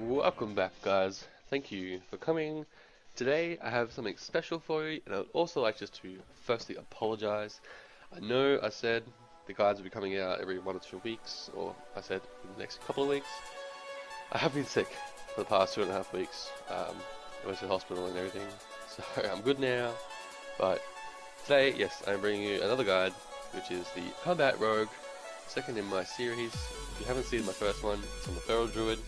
Welcome back, guys. Thank you for coming. Today I have something special for you, and I would also like just to firstly apologize. I know I said the guides will be coming out every 1 or 2 weeks, or I said in the next couple of weeks. I have been sick for the past 2.5 weeks. I went to the hospital and everything, so I'm good now. But today, yes, I'm bringing you another guide, which is the Combat Rogue, second in my series. If you haven't seen my first one, it's on the Feral Druid.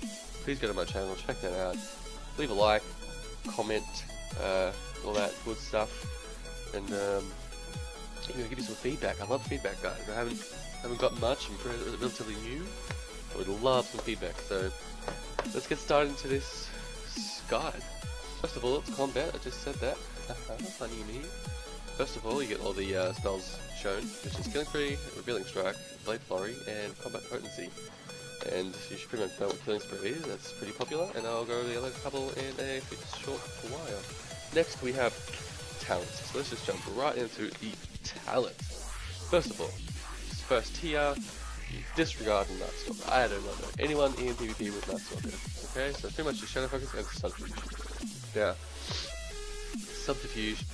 Please go to my channel, check that out. Leave a like, comment, all that good stuff, and give me some feedback. I love feedback, guys. I haven't got much. I'm relatively new. I would love some feedback. So let's get started into this guide. First of all, it's combat. I just said that. Funny me. First of all, you get all the spells shown, which is Killing Spree, Revealing Strike, Blade Flurry, and Combat Potency. And you should pretty much know what Killing Spree is. That's pretty popular, and I'll go over the other couple in a short while. Next, we have talents. So let's just jump right into the talents. First of all, first tier, you disregard Nutstalker. I do not know anyone in PvP with Nutstalker. Okay, so pretty much just Shadow Focus and Subterfuge. Now, Subterfuge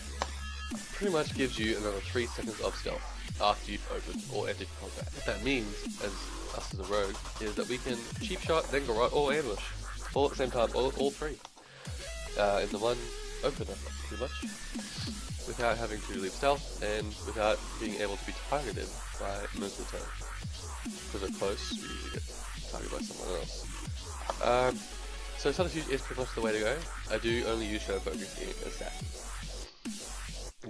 pretty much gives you another 3 seconds of stealth after you've opened or entered combat. What that means, as us as a rogue, is that we can cheap shot, then go right, or ambush, all at the same time, all three, in the one opener, pretty much, without having to leave stealth and without being able to be targeted by most of the time. Because we're close, we usually get targeted by someone else. So Subterfuge is pretty much the way to go. I do only use Shadow Focus in Assassin.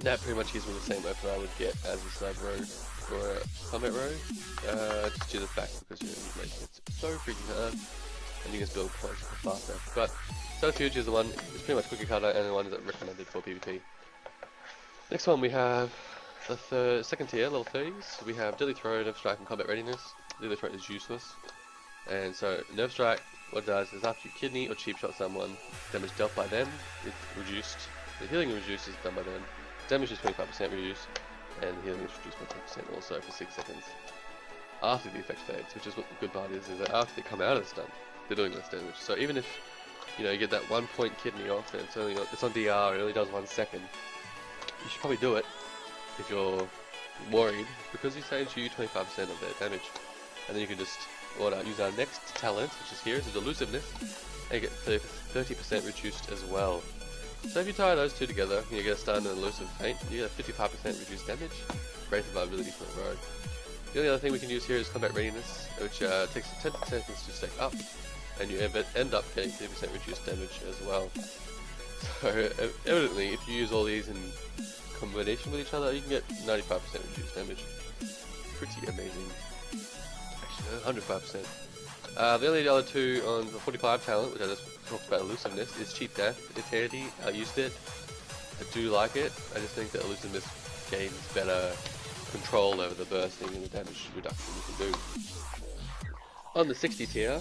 That pretty much gives me the same opener I would get as a Slab Rogue or a Combat Rogue, just due to the fact because you make it so freaking hard, and you can just build points faster. But Subterfuge is the one, it's pretty much cookie cutter and the one that's recommended for PvP. Next one we have the second tier, level 30s. We have Deadly Throw, Nerve Strike, and Combat Readiness. Deadly Throw is useless, and so Nerve Strike, what it does is after you kidney or cheap shot someone, damage dealt by them is reduced, the healing reduced is done by them. Damage is 25% reduced, and healing is reduced by 10% also for 6 seconds after the effect fades, which is what the good part is that after they come out of the stun, they're doing less damage. So even if you get that 1 point kidney off and it's on DR, it only does 1 second, you should probably do it if you're worried, because it saves you 25% of their damage. And then you can just use our next talent, which is here, is Elusiveness, and get 30% reduced as well. So if you tie those two together, you get a stun and elusive feint, you get a 55% reduced damage. Great survivability for a rogue. The only other thing we can use here is Combat Readiness, which takes 10 seconds to stack up, and you end up getting 30% reduced damage as well. So evidently, if you use all these in combination with each other, you can get 95% reduced damage. Pretty amazing. Actually, 105%. The only other two on the 45 talent, which I just talked about, Elusiveness, is Cheap Death. It's handy. I used it. I do like it. I just think that Elusiveness gains better control over the bursting and the damage reduction you can do. On the 60 tier,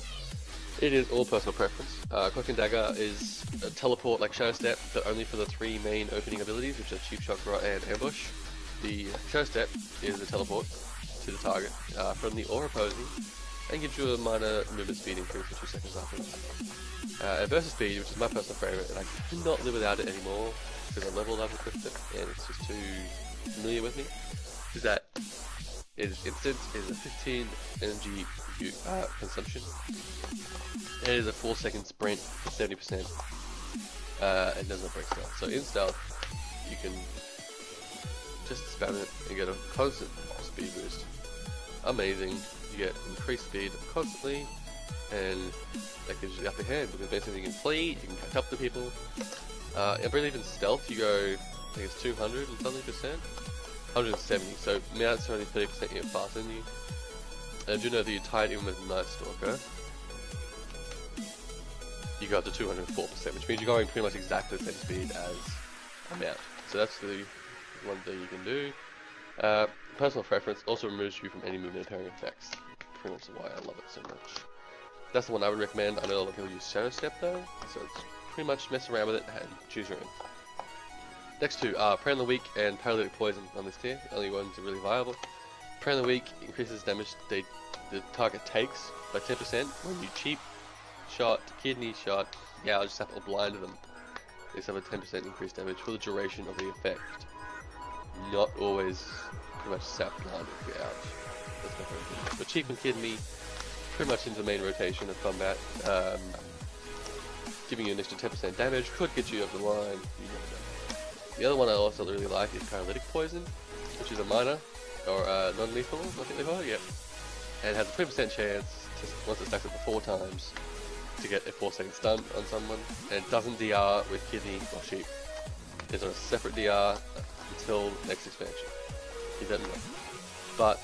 it is all personal preference. Cloak and Dagger is a teleport like Shadow Step, but only for the 3 main opening abilities, which are Cheap Shot, and Ambush. The Shadow Step is a teleport to the target from the or opposing, and gives you a minor movement speed increase for 2 seconds after that. And Burst Speed, which is my personal favourite, and I cannot live without it anymore because I leveled up with it and it's just too familiar with me, is that it is instant, it is a 15 energy consumption, and it is a 4-second sprint for 70%, and does not break stealth. So in stealth, you can just spam it and get a constant speed boost. Amazing. You get increased speed constantly, and that gives you the upper hand because basically you can flee, you can catch up to people. I believe in stealth you go, I think it's 200 and something percent, 170. So mounts are only 30% even faster than you. And do you know that you tie it in with Nightstalker, you go up to 204%, which means you're going pretty much exactly the same speed as a mount. So that's the one thing you can do. Personal preference also removes you from any movement impairing effects. Pretty much why I love it so much. That's the one I would recommend. I know a lot of people use Shadow Step though, so it's pretty much mess around with it and choose your own. Next two are Prey on the Weak and Paralytic Poison on this tier. The only ones are really viable. Prey on the Weak increases damage the target takes by 10% when you cheap shot, kidney shot, gouge, sap, or blind them. These have a 10% increased damage for the duration of the effect. Not always pretty much sap, blind, or gouge. That's not very good. But cheap and kidney, pretty much into the main rotation of combat. Giving you an extra 10% damage could get you over the line. You never know. The other one I also really like is paralytic poison, which is a minor or non-lethal, I think they call it. Yep. And it has a 20% chance to, once it stacks up to 4 times, to get a 4-second stun on someone, and it doesn't DR with kidney or sheep. It's on a separate DR until next expansion. Keep that in mind. But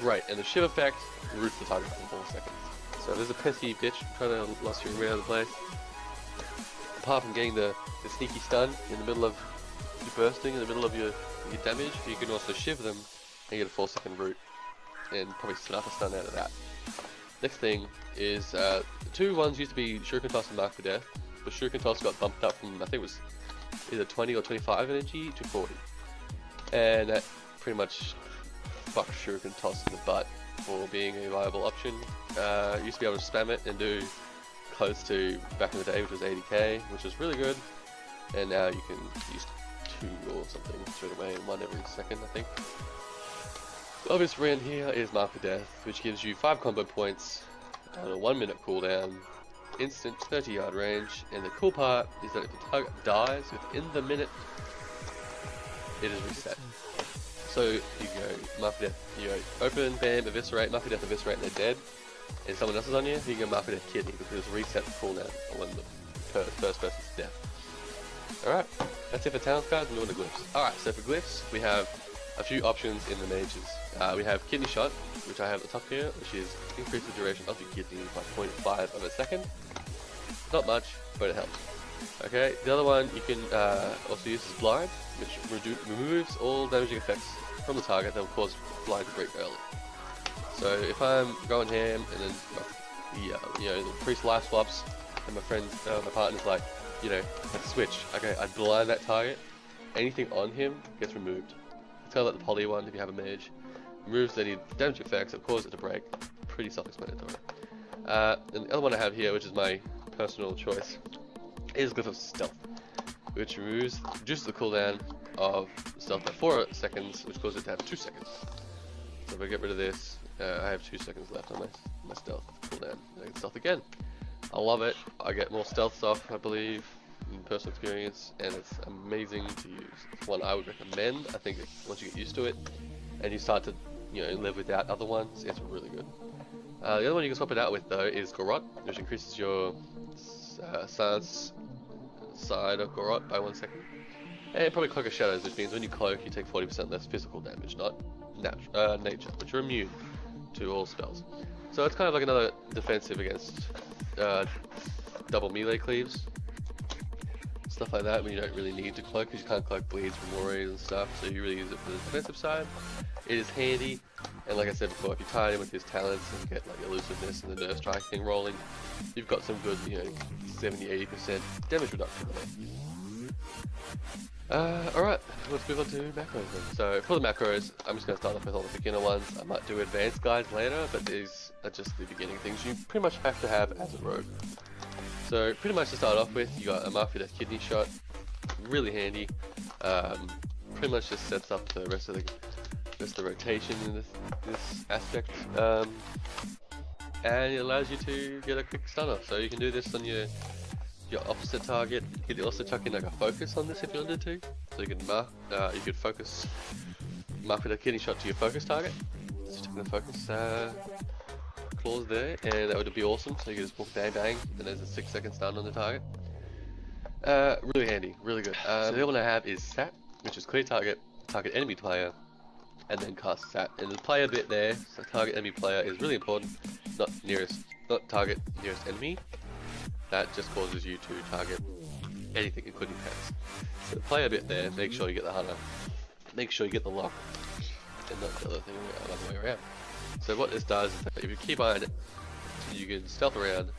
right, and the shiv effect roots the target for 4 seconds. So there's a pesky bitch trying to lost you around the place. Apart from getting the sneaky stun in the middle of your bursting, in the middle of your damage, you can also shiv them and get a 4-second root, and probably snuff a stun out of that. Next thing is, the two ones used to be Shuriken Toss and Mark for Death, but Shuriken Toss got bumped up from, I think it was either 20 or 25 energy to 40. And that pretty much fucked Shuriken Toss in the butt for being a viable option. Used to be able to spam it and do close to back in the day, which was 80k, which was really good. And now you can use 2 or something straight away, and 1 every second, I think. The obvious rand here is Mark for Death, which gives you 5 combo points on a 1-minute cooldown, instant 30-yard range, and the cool part is that if the target dies within the minute, it is reset. So you go Mark for Death, you go open, bam, eviscerate, Mark for Death, eviscerate, and they're dead, and someone else is on you, you can go Mark for Death kidney, because it's reset the cooldown when the first person's death. Alright, that's it for talents, guys. We're doing the glyphs. Alright, so for glyphs, we have a few options in the mages. We have kidney shot, which I have at the top here, which is increase the duration of your kidney by 0.5 of a second. Not much, but it helps. Okay, the other one you can also use is blind, which removes all damaging effects from the target that will cause blind to break early. So if I'm going ham and then the priest life swaps, and my partner's like, let's switch. Okay, I blind that target. Anything on him gets removed. It's kind of like the poly one if you have a mage. Removes any damage effects that cause it to break. Pretty self-explanatory. And the other one I have here, which is my personal choice, is Glyph of Stealth, which reduces the cooldown of stealth by 4 seconds, which causes it to have 2 seconds. So if I get rid of this, I have 2 seconds left on my stealth cooldown. I can stealth again. I love it. I get more stealth stuff, I believe, in personal experience, and it's amazing to use. It's one I would recommend. I think once you get used to it, and you start to live without other ones, it's really good. The other one you can swap it out with though is Garrote, which increases your stance side of Garrote by 1 second. And probably Cloak of Shadows, which means when you cloak you take 40% less physical damage, not nature, but you're immune to all spells. So it's kind of like another defensive against double melee cleaves. Stuff like that when you don't really need to cloak, because you can't cloak bleeds from warriors and stuff, so you really use it for the defensive side. It is handy, and like I said before, if you tie it in with his talents and get like elusiveness and the nerve strike thing rolling, you've got some good 70-80% damage reduction there. Alright, let's move on to macros then. So for the macros, I'm just going to start off with all the beginner ones. I might do advanced guides later, but these are just the beginning things you pretty much have to have as a rogue. So pretty much to start off with, you got a Mark for Death kidney shot, really handy. Pretty much just sets up the rest of the rotation in this aspect, and it allows you to get a quick stun off. So you can do this on your opposite target. You could also chuck in like a focus on this if you wanted to. So you can you could focus Mark for Death kidney shot to your focus target. Just chuck in the focus clause there, and that would be awesome. So you can just walk bang bang, and there's a 6-second stun on the target. Really handy, really good. So the other one I have is Sat, which is clear target enemy player, and then cast Sat. And the player bit there, so target enemy player, is really important. Not target nearest enemy. That just causes you to target anything, including pets. So the player bit there, make sure you get the hunter, make sure you get the lock, and not the other thing the other way around. So what this does is that if you keep on it, you can stealth around.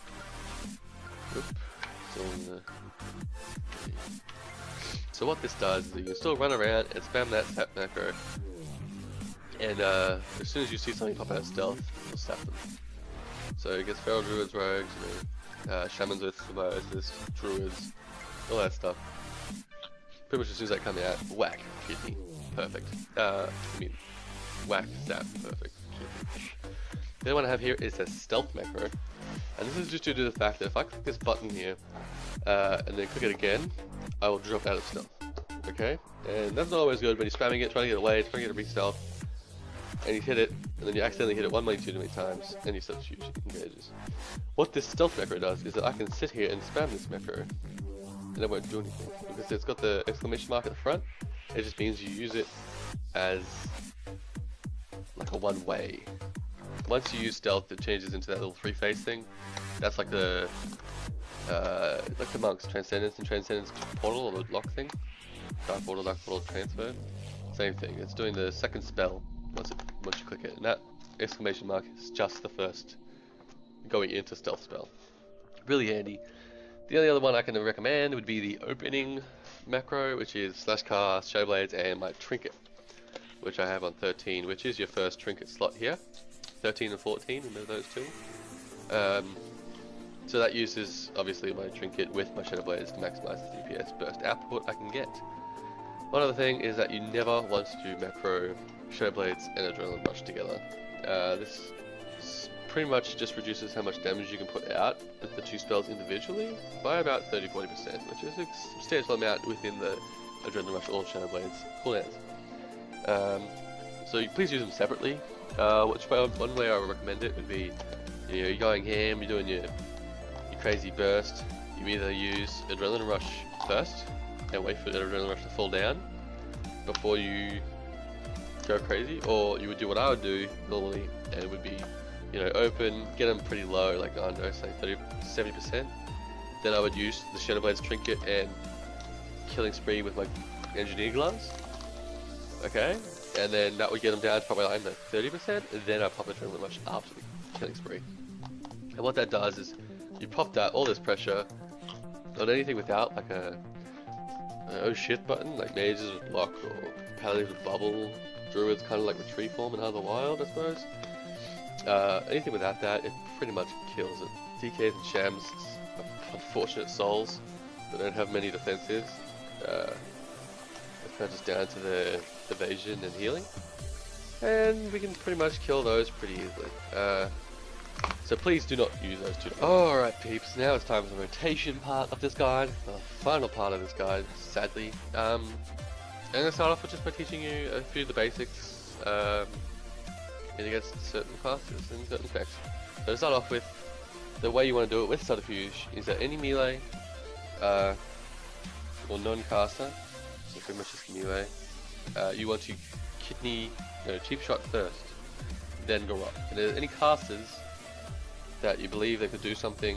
So what this does is you can still run around and spam that Sat macro, and as soon as you see something pop out of stealth, you'll sap them. So it gets feral druids, rogues, shamans with symbiosis, druids, all that stuff. Pretty much as soon as they come out, whack, kidney, perfect. I mean, whack, stab, perfect, kidney. The other one I have here is a stealth macro, and this is just due to the fact that if I click this button here, and then click it again, I will drop out of stealth. Okay? And that's not always good when you're spamming it, trying to get away, trying to get a re-stealth, and you hit it, and then you accidentally hit it one way too many times, and you start to engages. What this stealth macro does is that I can sit here and spam this macro, and it won't do anything, because it's got the exclamation mark at the front. It just means you use it as like a one-way. Once you use stealth, it changes into that little three-phase thing. That's like the monks, transcendence and transcendence portal, or the lock thing. Dark portal, transfer. Same thing. It's doing the second spell once you click it, and that exclamation mark is just the first going into stealth spell. Really handy. The only other one I can recommend would be the opening macro, which is /cast, showblades, and my trinket, which I have on 13, which is your first trinket slot here. 13 and 14, remember those two? So that uses obviously my trinket with my shadow blades to maximize the DPS burst output I can get. One other thing is that you never want to do macro shadow blades and adrenaline rush together. This pretty much just reduces how much damage you can put out with the two spells individually by about 30-40%, which is a substantial amount within the adrenaline rush or shadow blades cooldowns. So please use them separately. One way I would recommend it would be, you're going ham, you're doing your crazy burst. You either use adrenaline rush first and wait for the adrenaline rush to fall down before you go crazy, or you would do what I would do normally, and it would be, open, get them pretty low, like I don't know, say 30-70%. Then I would use the Shadow Blades trinket and killing spree with my engineer gloves. Okay, and then that would get them down to probably like 30%, and then I pop adrenaline rush after the killing spree. And what that does is you pop all this pressure on anything without like a oh shit button, like mages with lock or paladins with bubble, druids kind of like retreat form and other wild, I suppose. Anything without that, it pretty much kills it. DKs and shams, unfortunate souls that don't have many defensives. It's kind of just down to the evasion and healing, and we can pretty much kill those pretty easily. So please do not use those two. Alright peeps, now it's time for the rotation part of this guide, the final part of this guide, sadly. I'm going to start off with just by teaching you a few of the basics against certain classes and certain specs. So to start off with, the way you want to do it with subterfuge is that any melee or non-caster, so pretty much just melee, you want to cheap shot first, then go up. And if there's any casters that you believe they could do something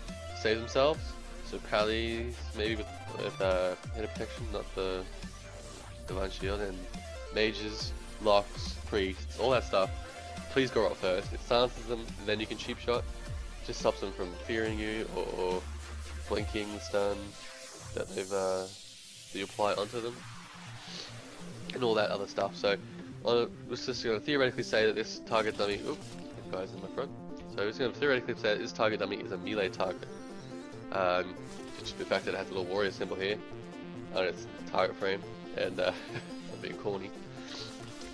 to save themselves, so pallies, maybe with head of protection, not the divine shield, and mages, locks, priests, all that stuff, please go up first. It silences them, and then you can cheap shot, just stops them from fearing you or blinking stun that you apply onto them, and all that other stuff. So let's just theoretically say that this target dummy, guys in my front. So it's going to theoretically say that this target dummy is a melee target. Just the fact that it has a little warrior symbol here on its target frame, and I'm being corny.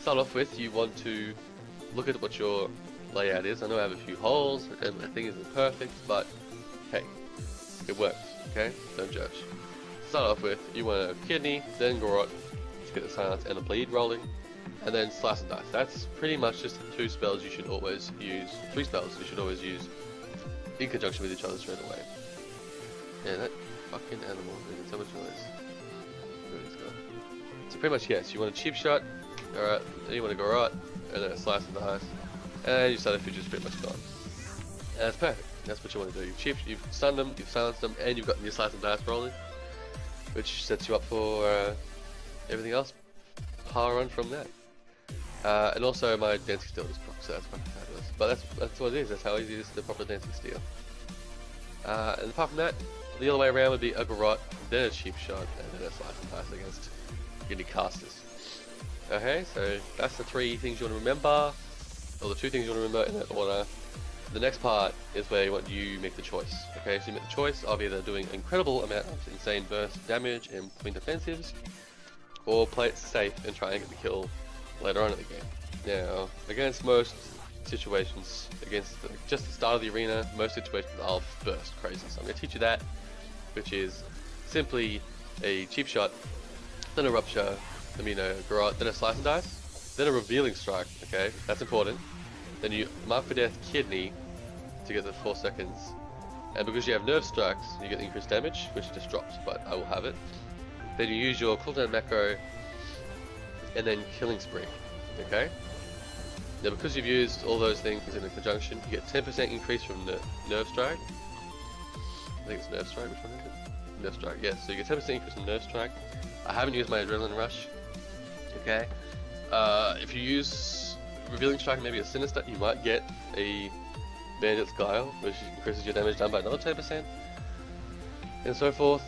Start off with, you want to look at what your layout is. I know I have a few holes, and my thing isn't perfect, but hey, it works, okay? Don't judge. Start off with, you want a kidney, then garrot, to get the silence and the bleed rolling, and then slice and dice. That's pretty much just the 2 spells you should always use, 3 spells you should always use in conjunction with each other straight away. Yeah, that fucking animal is making so much noise. Where he's gone. So pretty much, yes, you want a cheap shot, alright, then you want to go right, and then a slice and dice, and your subterfuge is pretty much gone. And that's perfect. That's what you want to do. You've stunned them, you've silenced them, and you've got your slice and dice rolling, which sets you up for everything else. Power on from that. And also my dancing steel just proc, so that's fucking fabulous. But that's what it is. That's how easy it is to proper dancing steel. And apart from that, the other way around would be a garrot, then a cheap shot, and then a slice and dice against any casters. Okay, so that's the 3 things you want to remember, or the 2 things you want to remember in that order. the next part is where you make the choice. Okay, so you make the choice of either doing an incredible amount of insane burst damage and point defensives, or play it safe and try and get the kill later on in the game. Now, against most situations, against just the start of the arena, most situations I'll burst crazy. So I'm going to teach you that, which is simply a cheap shot, then a rupture, then garrote, then a slice and dice, then a revealing strike. Okay, that's important. Then you mark for death kidney to get the 4 seconds, and because you have nerve strikes, you get increased damage, which just drops, but I will have it. Then you use your cooldown macro, and then killing spree. Okay. Now, because you've used all those things in a conjunction, you get 10% increase from nerve strike. I think it's nerve strike. Which one is it? Nerve strike. Yes. So you get 10% increase from nerve strike. I haven't used my adrenaline rush. Okay. If you use revealing strike and maybe a sinister, you might get a bandit's guile, which increases your damage done by another 10%, and so forth.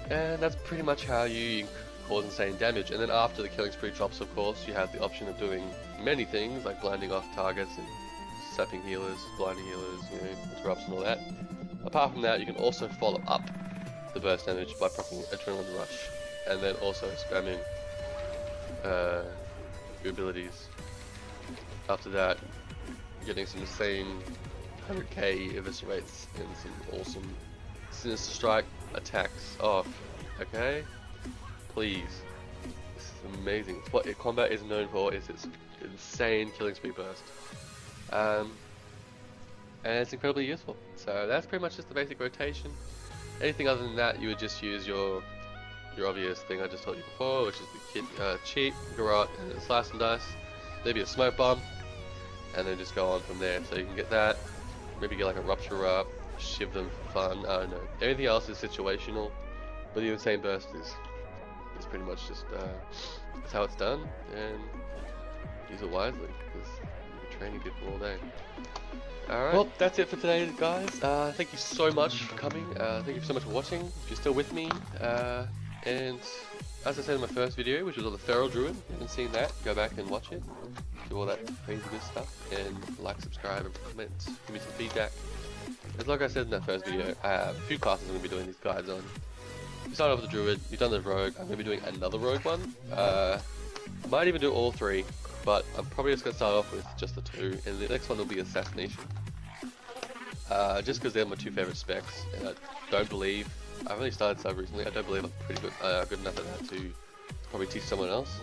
And that's pretty much how you cause insane damage. And then after the killing spree drops, of course, you have the option of doing many things like blinding off targets and sapping healers, blinding healers, interrupts and all that. Apart from that, you can also follow up the burst damage by proccing adrenaline rush, and then also spamming your abilities. After that, getting some insane 100k eviscerates and some awesome sinister strike attacks off. Okay, please, this is amazing. It's what combat is known for, is its insane killing spree burst, and it's incredibly useful. So that's pretty much just the basic rotation. Anything other than that, you would just use your obvious thing I just told you before, which is the cheap garrote and then slice and dice, maybe a smoke bomb, and then just go on from there. So you can get that, maybe get like a rupture up, shiv them for fun, I don't know. Everything else is situational, but the insane burst is pretty much just that's how it's done, and use it wisely, because you're training people all day. Alright, well, that's it for today, guys. Thank you so much for coming, thank you so much for watching, if you're still with me, and as I said in my first video, which was on the Feral Druid, if you haven't seen that, go back and watch it, do all that crazy good stuff, and like, subscribe, and comment, give me some feedback. As like I said in that first video, I have a few classes I'm going to be doing these guides on. You start off with the Druid, you've done the Rogue, I'm going to be doing another Rogue one. I might even do all 3, but I'm probably just going to start off with just the 2, and the next one will be Assassination. Just because they're my 2 favourite specs, and I don't believe, I've only started sub recently, I don't believe I'm pretty good enough at that to probably teach someone else.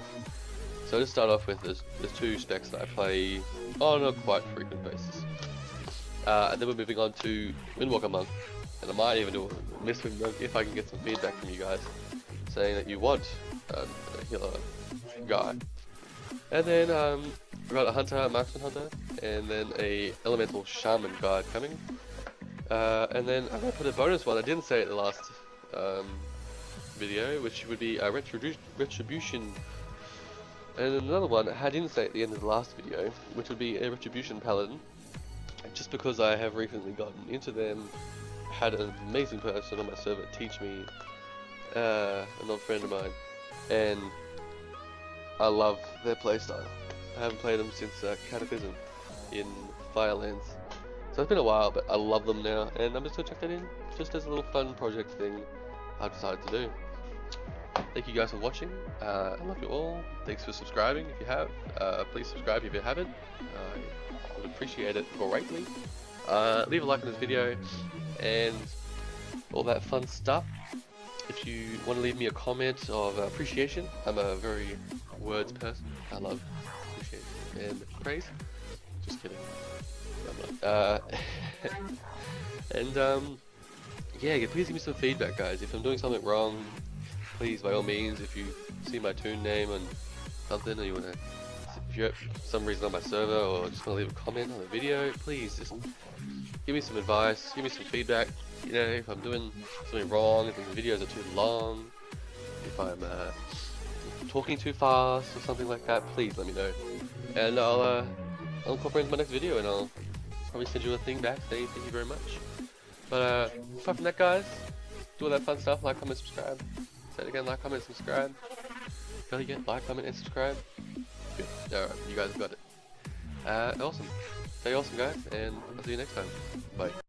So I'll just start off with there's 2 specs that I play on a quite frequent basis. And then we're moving on to Windwalker Monk, and I might even do a Mistwind Monk if I can get some feedback from you guys saying that you want a healer guy. And then we've got a Hunter, a Marksman Hunter, and then a Elemental Shaman guide coming. And then I'm going to put a bonus one, I didn't say it in the last video, which would be a Retribution. And another one I didn't say at the end of the last video, which would be a Retribution Paladin. Just because I have recently gotten into them, had an amazing person on my server teach me, an old friend of mine, and I love their playstyle. I haven't played them since Cataclysm in Firelands, so it's been a while, but I love them now, and I'm just going to check that in, just as a little fun project thing I've decided to do. Thank you guys for watching, I love you all, thanks for subscribing if you have, please subscribe if you haven't, I would appreciate it greatly. Leave a like on this video, and all that fun stuff. If you want to leave me a comment of appreciation, I'm a very words person, I love appreciation and praise, just kidding, and yeah, please give me some feedback, guys. If I'm doing something wrong, please, by all means, if you see my toon name and something, or you want to, if you're for some reason on my server, or just want to leave a comment on the video, please just give me some advice, give me some feedback. You know, if I'm doing something wrong, if the videos are too long, if I'm talking too fast or something like that, please let me know, and I'll incorporate it in my next video, and I'll probably send you a thing back saying thank you very much. But apart from that, guys, do all that fun stuff, like, comment, subscribe. Say it again, like, comment, subscribe. Gotta get like, comment, and subscribe. Good. Alright, you guys got it. Awesome. stay awesome guys, and I'll see you next time. Bye.